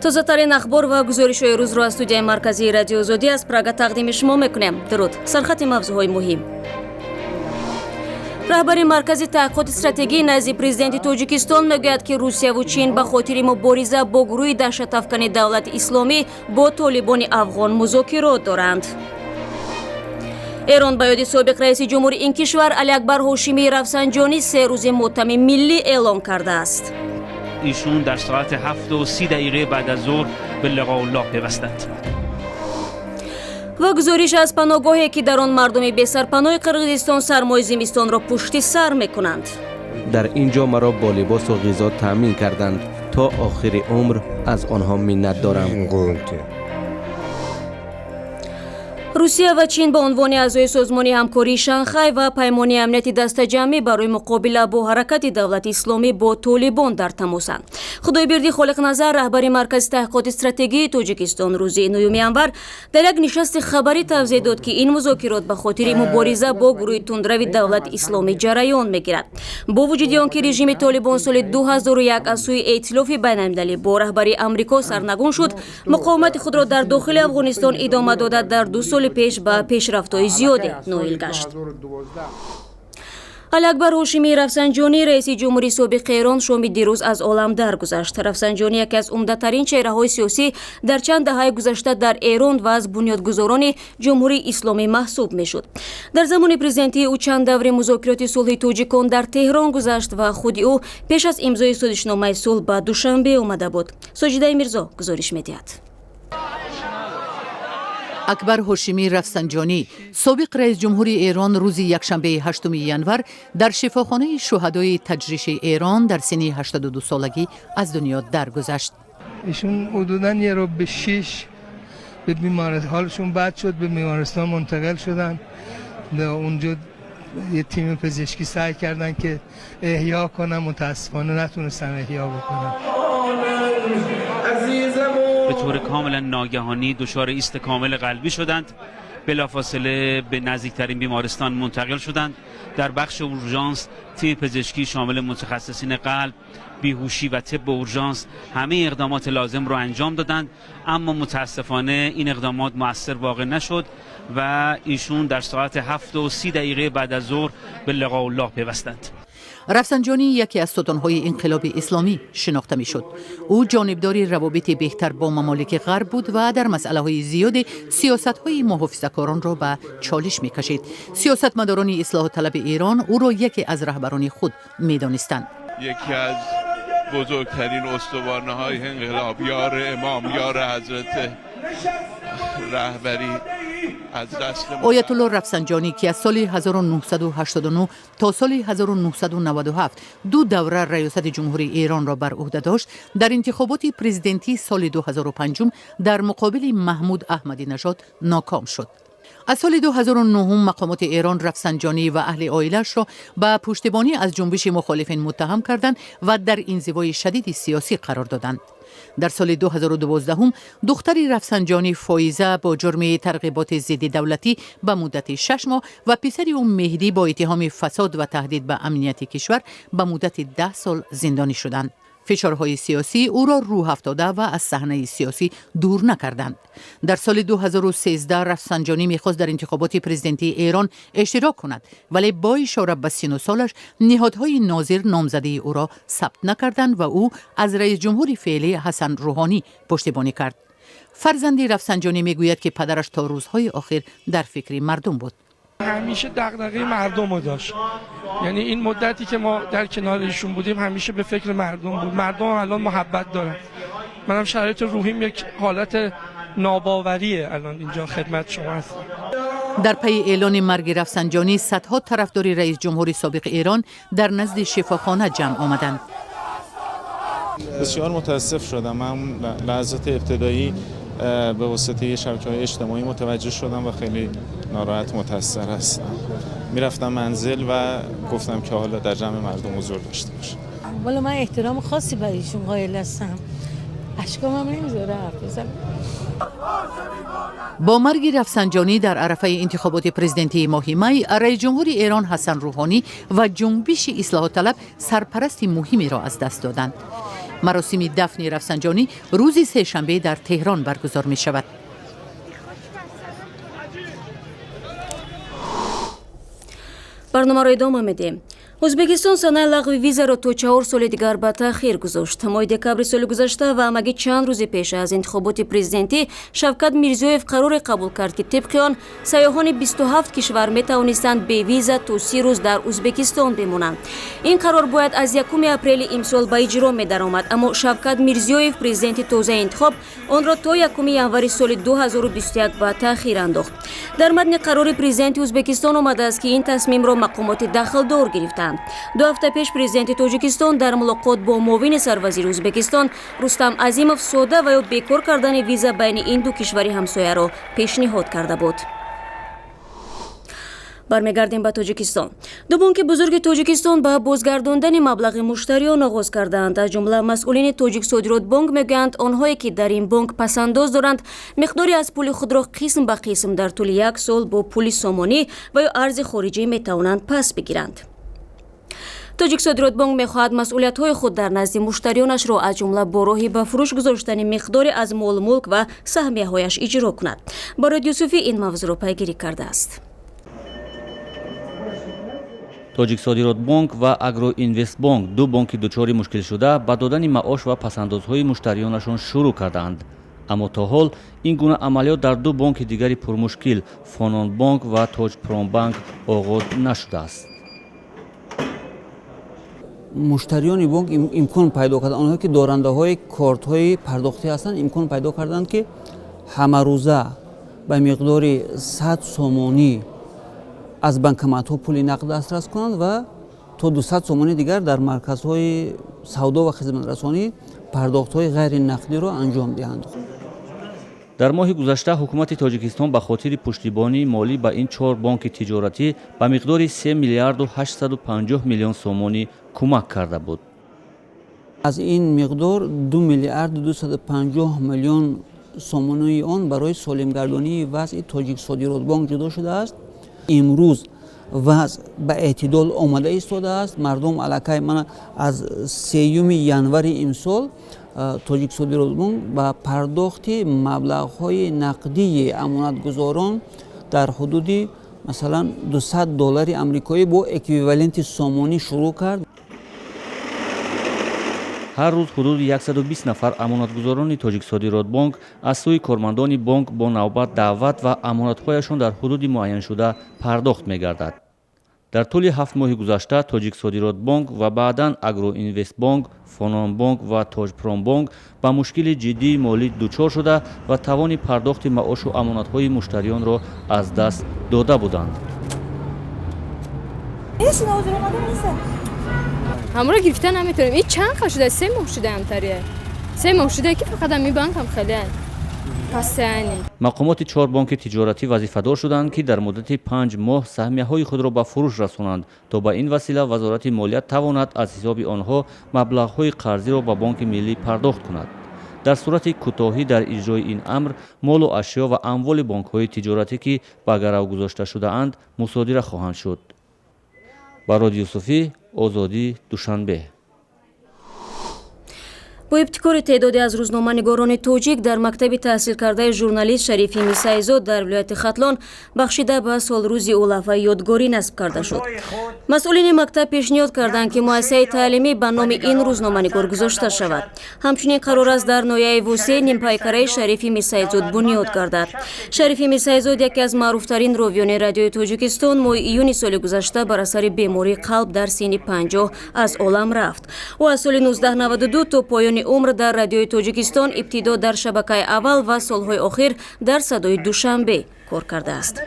تازه‌ترین اخبار و گزارش‌های روز را از استودیوی مرکزی رادیو آزادی از پراگ تقدیم شما می‌کنیم. درود. سرخط موضوع‌های مهم. رهبر مرکز تحقیقات استراتژی نزد پرزیدنت تاجیکستان میگوید که روسیه و چین به خاطر مبارزه با گروه دهشت افکن دولت اسلامی با طالبان افغان مذاکرات دارند. ایران به یاد سابق رئیس جمهور این کشور علی اکبر هاشمی رفسنجانی 3 روز ماتم ملی اعلام کرده است. ایشون در ساعت 7:30 بعد از ظهر به لقاء الله پیوستند. و گزارش از پناهگاهی که در آن مردم بی سرپناه قرقیزستان سرمای زمستان را پشت سر میکنند. در اینجا مرا با لباس و غذا تامین کردند. تا آخر عمر از آنها منت دارم. روسیه و چین به عنوان اعضای سازمان همکاری شانگهای و پیمان امنیتی دست جمعی برای مقابله با حرکت دولت اسلامی با طالبان در تماسند. خدایبردی خالق نظر رهبر مرکز تحقیقات استراتژی تاجیکستان روز 9 انور در یک نشست خبری توضیح داد که این مذاکرات به خاطر مبارزه با گروه تندروی دولت اسلامی جریان میگیرد. با وجود آنکه رژیم طالبان سال 2001 از سوی ائتلاف بین‌المللی با رهبری آمریکا سرنگون شد، مقاومت خود را در داخل افغانستان ادامه داده در 2 سال پیش به پیشرفت‌های زیادی نائل گشت. علی اکبر هاشمی رفسنجانی رئیس جمهوری سابق ایران شام دیروز از عالم درگذشت. رفسنجانی یکی از عمده‌ترین چهره‌های سیاسی در چند دهه گذشته در ایران و از بنیادگذاران جمهوری اسلامی محسوب می‌شد. در زمان پرزیدنتی او چند دوره مذاکرات صلح تاجیکان در تهران گذشت و خود او پیش از امضای سازشنامه صلح به دوشنبه آمده بود. ساجده میرزا گزارش می‌دهد. اکبر هاشمی رفسنجانی سابق رئیس جمهوری ایران روز یکشنبه 8 ینور در شفاخانه شهدای تجریش ایران در سن 82 سالگی از دنیا درگذشت. ایشون حدوداً 1:06 به بیمارستان حالشون بد شد، به بیمارستان منتقل شدن. اونجا یه تیم پزشکی سعی کردن که احیا کنن، متاسفانه نتونستن احیا بکنن. به طور کاملا ناگهانی دچار ایست کامل قلبی شدند. بلافاصله به نزدیکترین بیمارستان منتقل شدند. در بخش اورژانس تیم پزشکی شامل متخصصین قلب، بیهوشی و طب اورژانس همه اقدامات لازم را انجام دادند، اما متاسفانه این اقدامات مؤثر واقع نشد و ایشون در ساعت 7:30 بعد از ظهر به لقاء الله پیوستند. رفسنجانی یکی از ستون‌های انقلاب اسلامی شناخته می‌شد. او جانبدار روابط بهتر با ممالک غرب بود و در مسائل زیاد سیاست‌های محافظه‌کاران را به چالش می‌کشید. سیاستمداران اصلاح طلب ایران او را یکی از رهبران خود می‌دانستند. یکی از بزرگترین استوانه‌های انقلابیار امامیار حضرت رهبری از دست آیت الله رفسنجانی که از سال 1989 تا سال 1997 2 دوره ریاست جمهوری ایران را بر عهده داشت، در انتخابات پرزیدنتی سال 2005 در مقابل محمود احمدی نژاد ناکام شد. از سال 2009 مقامات ایران رفسنجانی و اهل عائله‌اش را به پشتیبانی از جنبش مخالفین متهم کردند و در انزوای شدید سیاسی قرار دادند. در سال 2012 دختری رفسنجانی فایزه با جرم ترغیبات ضد دولتی به مدت 6 ماه و پسری او مهدی با اتهام فساد و تهدید به امنیت کشور به مدت 10 سال زندانی شدند. فشارهای سیاسی او را روح افتاده و از صحنه سیاسی دور نکردند. در سال 2013 رفسنجانی می‌خواست در انتخابات پرزیدنتی ایران اشتراک کند، ولی با اشاره به سن و سالش نهادهای ناظر نامزدی او را ثبت نکردند و او از رئیس جمهور فعلی حسن روحانی پشتیبانی کرد. فرزند رفسنجانی میگوید که پدرش تا روزهای آخر در فکر مردم بود. همیشه دغدغه مردم رو داشت. یعنی این مدتی که ما در کنار ایشون بودیم همیشه به فکر مردم بود. مردم الان محبت دارن. منم شرایط روحیم یک حالت ناباوریه الان اینجا خدمت شما هستم. در پی اعلان مرگ رفسنجانی صدها طرفدار رئیس جمهور سابق ایران در نزد شفاخانه جمع آمدند. بسیار متاسف شدم. من لحظات ابتدایی به واسطه شبکه‌های اجتماعی متوجه شدم و خیلی ناراحت متأثر هستم. میرفتم منزل و گفتم که حالا در جمع مردم حضور داشته باشم. والا من احترام خاصی برای ایشون قائل هستم. اشکام هم نمیذاره حرف بزنم. با مرگ رفسنجانی در عرفه انتخابات پرزیدنتی ماه می، رئیس جمهور ایران حسن روحانی و جنبش اصلاح طلب سرپرست مهمی را از دست دادند. مراسم دفن رفسنجانی روز سه‌شنبه در تهران برگزار می شود. برنامه را ادامه میدیم. ازبکستان صنایع لغو ویزا را تا 4 سال دیگر به تاخیر گذاشت. ماه دکامبر سال گذشته و همگی چند روز پیش از انتخابات پرزیدنتی شوکت میرزیویف قرار قبول کرد که طبق آن سیاحان 27 کشور می توانستند به ویزا تا 30 روز در ازبکستان بمانند. این قرار باید از 1 اپریل امسال به اجرا می درآمد، اما شوکت میرزیویف پرزیدنت تازه انتخاب آن را تا 1 ژانویه سال 2021 به تاخیر انداخت. در متن قرار پرزیدنت ازبکستان آمده است که این تصمیم را مقامات دخلدار گرفتند. 2 هفته پیش پرزیدنت تاجیکستان در ملاقات با معاون سروزیر ازبکستان رستم عظیموف ساده و یا بیکار کردن ویزا بین این دو کشور همسایه را پیشنهاد کرده بود. برمیگردیم به تاجیکستان. دو بانک بزرگ تاجیکستان با بازگرداندن مبلغ مشتریان آغاز کردند. از جمله مسئولین تاجیک صادرات بانک میگویند آنهایی که در این بانک پسنداز دارند مقداری از پول خود را قسم به قسم در طول 1 سال با پول سامانی و یا ارز خارجی میتوانند پس بگیرند. تاجیک صادرات بانک میخواهد مسئولیت‌های خود در نزد مشتریانش را از جمله با راهی به فروش گذاشتن مقداری از مال ملک و سهمیه‌هایش اجرا کند. برای یوسفی این موضوع را پیگیری کرده است. تاجیک صادرات بانک و اگرو اینوست بانک دو بانک دچار مشکل شده با دادن معاش و پسندازهای مشتریانشان شروع کردند. اما تا حال این گونه عملیات در دو بانک دیگری پرمشکل فانان بانک و تاج پرام بانک آغاز نشده است. مشتریان بانک امکان پیدا کردند، آنها که دارنده های کارت های پرداختی هستند امکان پیدا کردند که همه روزه به مقدار 100 سومانی از بانکمات ها پول نقد دسترس کنند و تا 200 سومانی دیگر در مرکز های سودا و خدمات رسانی پرداخت های غیر نقدی را انجام دهند. در ماه گذشته حکومت تاجیکستان به خاطر پشتیبانی مالی به این 4 بانک تجارتی به مقدار 3 میلیارد و 850 میلیون سومانی کمک کرده بود. از این مقدار 2 میلیارد و 250 میلیون سومانی آن برای سالمگردانی وضع تاجیک صادرات بانک جدا شده است. امروز وضع به اعتدال آمده ایستاده است. مردم علاقه من از 3 ژانویه امسال تاجیک صادرات بانک با پرداخت مبلغ‌های نقدی امانتگزاران در حدود مثلا $200 آمریکایی با اکویوالنت سومانی شروع کرد. هر روز حدود 120 نفر امانتگزاران تاجیک صادرات بانک از سوی کارمندان بانک با نوبت دعوت و امانت‌هایشان در حدود معین شده پرداخت می‌گردد. در طول 7 ماه گذشته تاجیک صادرات بانک و بعداً اگرو اینوست بانک، فانان بانک و تاج پرام بانک با مشکل جدی مالی دچار شده و توان پرداخت معاش و امانت‌های مشتریان را از دست داده بودند. همراه گرفتن نمیتونیم. این چند خواهد شده؟ 3 ماه شده همتریه. 3 ماه شده که فقط همی بانک هم خیلی پس یعنی مقامات 4 بانک تجارتی وظیفه‌دار شدند که در مدت 5 ماه سهمیه‌های خود را به فروش رسانند تا به این وسیله وزارت مالیات تواند از حساب آنها مبلغ‌های قرضی را به بانک ملی پرداخت کند. در صورت کوتاهی در اجرای این امر مال و اشیا و اموال بانک‌های تجارتی که به گرو گذاشته شده‌اند مصادره خواهند شد. برای یوسفی، آزادی، دوشنبه. با ابتکار تعدادی از روزنامه‌نگاران تاجیک در مکتب تحصیل کرده ژورنالیست شریفی میرسایزاد در ولایت ختلان بخشیده به سال روزی اولف و یادگاری نصب کرده شد. مسئولین مکتب پیشنهاد کردند که مؤسسه تعلیمی به نام این روزنامه‌نگار گذاشته شود. همچنین قرار است در ناحیه وسیع نیمپایکاره شریفی میرسایزاد بنیاد گردد. شریفی میرسایزاد یکی از معروف‌ترین راویان رادیوی تاجیکستان ماه ایون سال گذشته بر اثر بیماری قلب در سن 50 از عالم رفت. او از سال 1992 تا پایان عمر در رادیوی تاجیکستان ابتدا در شبکه اول و سالهای آخر در صدای دوشنبه کار کرده است.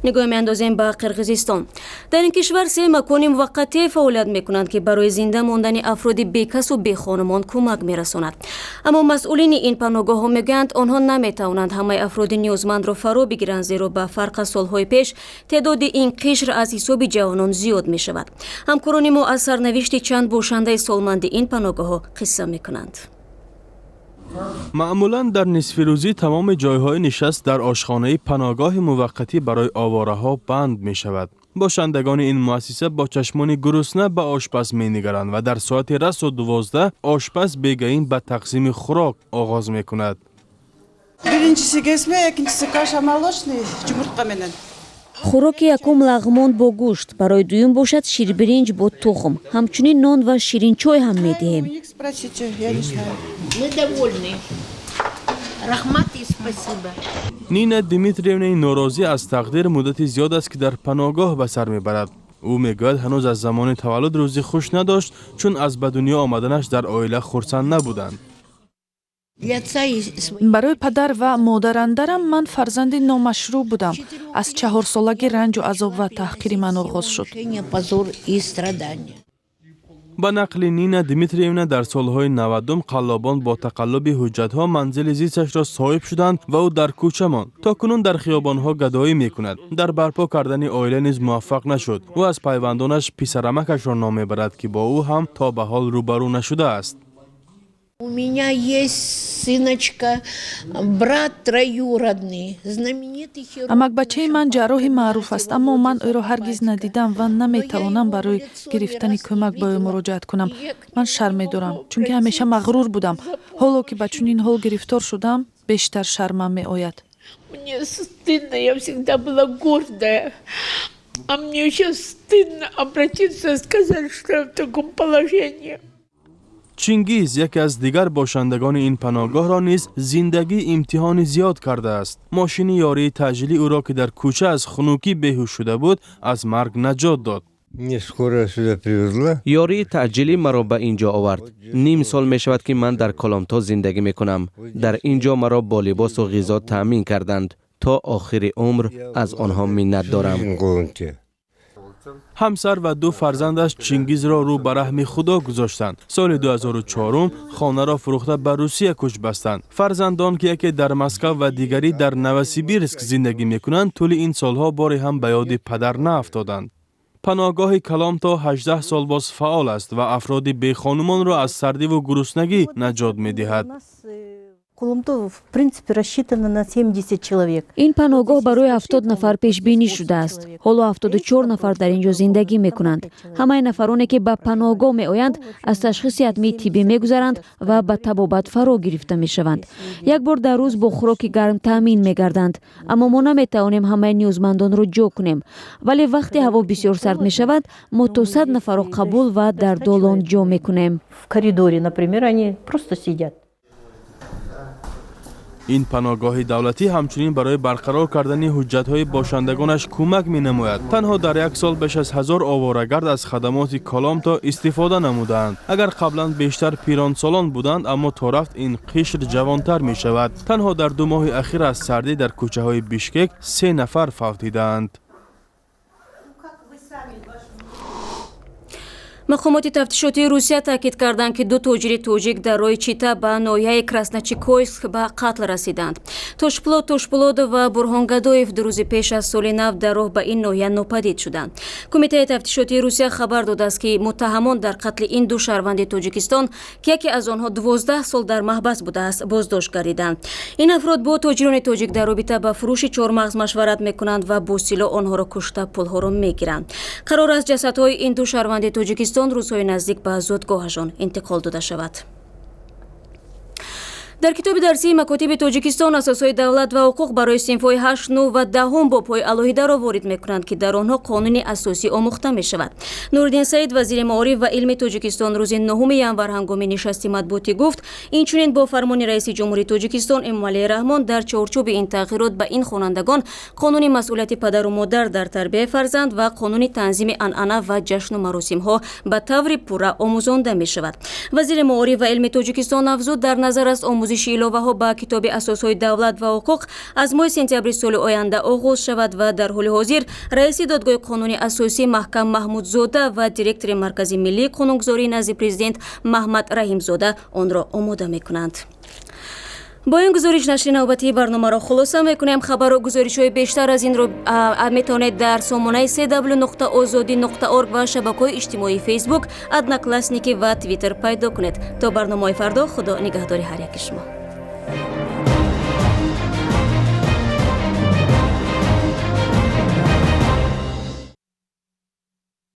نگاه می‌اندازیم به قرقیزستان. در این کشور 3 مکان موقتی فعالیت می‌کنند که برای زنده ماندن افراد بیکس و بیخانمان کمک می‌رساند. اما مسئولین این پناهگاه‌ها می‌گویند آنها نمی‌توانند همه افراد نیازمند را فرا بگیرند، زیرا به فرق از سال‌های پیش تعداد این قشر از حساب جوانان زیاد می‌شود. همکاران ما از سرنوشت چند باشنده سالمند این پناهگاه‌ها قصه می‌کنند. معمولاً در نصف روزی تمام جایهای نشست در آشخانه پناهگاه موقتی برای آواره‌ها بند می شود. باشندگان این مؤسسه با چشمان گرسنه به آشپز می‌نگرند و در ساعت رس و 12 آشپز بگهین به تقسیم خوراک آغاز می‌کند. Birincisi kesme, ikincisi kaşar молочный, yumurta менен. خوراک یکم لغمان با گوشت، برای دوم باشد شیربرنج با تخم. همچنین نان و شیرین چای هم می‌دهیم. Спросите, я не знаю. Мы довольны. Рахмат и спасибо. نینا دیمیتریونا ناراضی از تقدیر مدتی زیاد است که در پناهگاه به سر میبرد. او میگوید هنوز از زمان تولد روزی خوش نداشت چون از به دنیا آمدنش در عائله خرسند نبودند. برای پدر و مادرندرم من فرزند نامشروع بودم. از 4 سالگی رنج و عذاب و تحقیر من آغاز شد. با نقل نینا دیمیتریونا در سالهای 90 قلابان با تقلب حجت‌ها منزل زیستش را صاحب شدند و او در کوچه ماند. تا کنون در خیابان‌ها گدایی می‌کند. در برپا کردن عائله نیز موفق نشد. او از پیوندانش پسرمکش را نام می‌برد که با او هم تا به حال روبرو نشده است. У меня есть сыночка, брат троюродный, знаменитый хирург. амак бачаи ман ҷарроҳи маъруф аст, аммо ман ӯро ҳаргиз надидам ва наметавонам барои гирифтани кӯмак ба ӯ муроҷиат кунам. ман шарм медорам, чунки ҳамеша мағрур будам. ҳоло ки ба чунин ҳол гирифтор шудам, бештар шармам меояд. Мне стыдно, я всегда была гордая. А мне сейчас стыдно обратиться и сказать, что я в таком положении. چینگیز یکی از دیگر باشندگان این پناهگاه را نیز زندگی امتحان زیاد کرده است. ماشین یاری تجلی او را که در کوچه از خنوکی بیهوش شده بود از مرگ نجات داد. یاری تعجیلی مرا به اینجا آورد. نیم سال می شود که من در کلامتا زندگی می کنم. در اینجا مرا با لباس و غذا تامین کردند. تا آخر عمر از آنها منت دارم. همسر و 2 فرزندش چینگیز را رو به رحم خدا گذاشتند. سال 2004 خانه را فروخته به روسیه کوچ بستند. فرزندان که یکی در مسکو و دیگری در نوسیبیرسک زندگی میکنند طول این سالها باری هم به یاد پدر نافتادند. پناهگاه کلامتا 18 سال باز فعال است و افراد بی خانمان را از سردی و گرسنگی نجات میدهد. این پناهگاه برای 70 نفر پیش بینی شده است. حالا 74 نفر در اینجا زندگی میکنند. همه نفرانی که به پناهگاه می آیند از تشخیص حتمی طبی میگذرند و به طبابت فرا گرفته میشوند. یک بار در روز با خوراک گرم تامین میگردند. اما ما نمیتوانیم همه نیازمندان را جا کنیم. ولی وقتی هوا بسیار سرد می شود ما تا 100 نفر را قبول و در دالان جا میکنیم. این پناهگاه دولتی همچنین برای برقرار کردن حجت‌های باشندگانش کمک می‌نماید. تنها در یک سال بیش از 1000 آواره‌گرد از خدمات کلامتا استفاده نمودند. اگر قبلا بیشتر پیرانسالان بودند اما تا رفت این قشر جوانتر می‌شود. تنها در 2 ماه اخیر از سردی در کوچه‌های بیشکک 3 نفر فوتیدند. مقامات تفتیشاتی روسیه تاکید کردند که 2 تاجر توجیک در راه چیتا به ناحیه کراسنوچیکویسک به قتل رسیدند. توشپولود و برهانگادویف 2 روز پیش از سال نو در راه به این ناحیه ناپدید شدند. کمیته تفتیشاتی روسیه خبر داده است که متهمان در قتل این 2 شهروند تاجیکستان که یکی از آنها 12 سال در محبس بوده است بازداشت گردیدند. این افراد با تاجران تاجیک در رابطه با فروش چهارمغز مشورت میکنند و با سلاح آنها را کشته پولها را میگیرند. قرار است جسدهای این 2 شهروند تاجیکستان روزهای نزدیک به زادگاهشان انتقال داده شود. در کتاب درسی مکاتب تاجیکستان اساسهای دولت و حقوق برای صنف‌های 8 9 و 10 باب‌های الهیده را وارد می‌کنند که در آنها قانون اساسی آموخته می‌شود. نورالدین سعید وزیر معارف و علم تاجیکستان روز 9 ژانویه هنگام نشست مطبوعاتی گفت اینچنین با فرمان رئیس جمهوری تاجیکستان امومعلی رحمان در چارچوب این تغییرات به این خوانندگان قانون مسئولیت پدر و مادر در تربیت فرزند و قانون تنظیم عنعنه و جشن و مراسم‌ها به طور پوره آموزانده می‌شود. وزیر معارف و علم تاجیکستان افزود در نظر است آموزش علاوه‌ها با کتاب اساسهای دولت و حقوق از ماه سپتامبر سال آینده آغاز شود و در حال حاضر رئیس دادگاه قانونی اساسی محکم محمود زاده و دیرکتور مرکز ملی قانونگذاری نزد پرزیدنت محمد رحیم زاده آن را آماده می‌کنند. با این گزارش نشر نوبتی برنامه را خلاصه می‌کنیم. خبر و گزارش‌های بیشتر از این را میتونید در سامانه www.azadi.org و شبکه‌های اجتماعی فیسبوک، ادناکلاسنیکی و توییتر پیدا کنید. تا برنامه فردا خدا نگهداری هر یک شما.